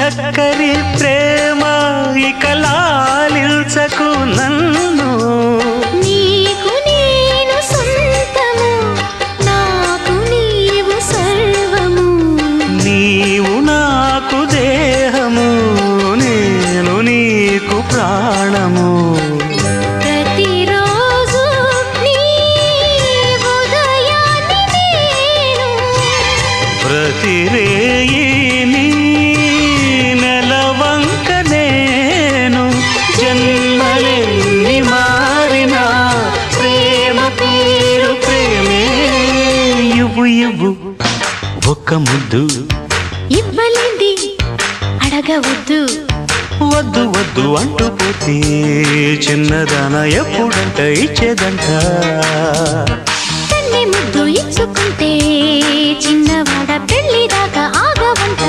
చక్కని ప్రేమ ఇక లాలించకు నన్ను నీకు నేను సొంతము నాకు నీవు సర్వము నీవు నాకు దేహము నేను నీకు ప్రాణము ప్రతిరోజు నీ ఉదయాన్ని నేను ప్రతిరేయి నీ నెలవంక నేను జన్మలెన్ని మారినా ప్రేమ పేరు ప్రేమే ఇవ్వు ఇవ్వు ఒక్క ముద్దు ఇవ్వలేంది అడగవద్దు వద్దు వద్దు అంటూ పోతే చిన్నదాన ఎప్పుడంట ఇచ్చేదంట తన్ని ముద్దు ఇచ్చుకుంటే చిన్నవాడ పెళ్లి దాకా ఆగవంట